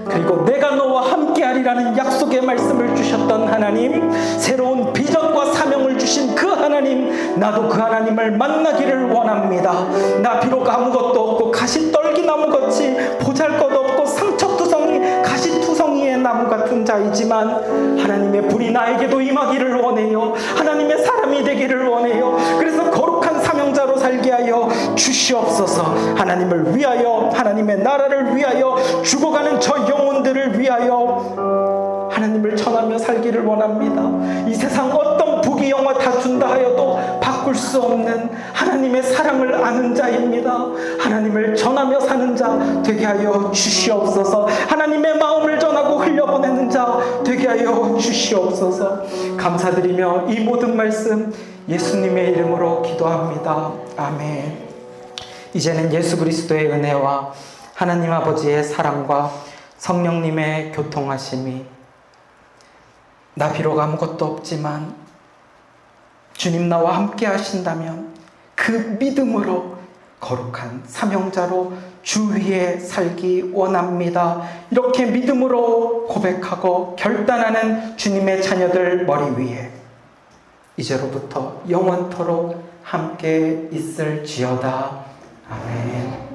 그리고 내가 너와 함께하리라는 약속의 말씀을 주셨던 하나님, 새로운 비전과 사명을 주신 그 하나님, 나도 그 하나님을 만나기를 원합니다. 나 비록 아무것도 없고 가시 떨기나무 같이 보잘것없고 상처투성이 가시투성이의 나무 같은 자이지만 하나님의 불이 나에게도 임하기를 원해요. 하나님의 사람이 되기를 원해요. 그래서 거룩한 사명자로 살게 하여 주시옵소서. 하나님을 위하여, 하나님의 나라를 위하여, 죽어가는 저 영혼들을 위하여 하나님을 전하며 살기를 원합니다. 이 세상 어떤 부귀영화 다 준다 하여도 바꿀 수 없는 하나님의 사랑을 아는 자입니다. 하나님을 전하며 사는 자 되게 하여 주시옵소서. 하나님의 마음을 전하고 흘려보내는 자 되게 하여 주시옵소서. 감사드리며 이 모든 말씀 예수님의 이름으로 기도합니다. 아멘. 이제는 예수 그리스도의 은혜와 하나님 아버지의 사랑과 성령님의 교통하심이, 나 비록 아무것도 없지만 주님 나와 함께 하신다면 그 믿음으로 거룩한 사명자로 주 위에 살기 원합니다. 이렇게 믿음으로 고백하고 결단하는 주님의 자녀들 머리 위에 이제로부터 영원토록 함께 있을지어다. 아멘.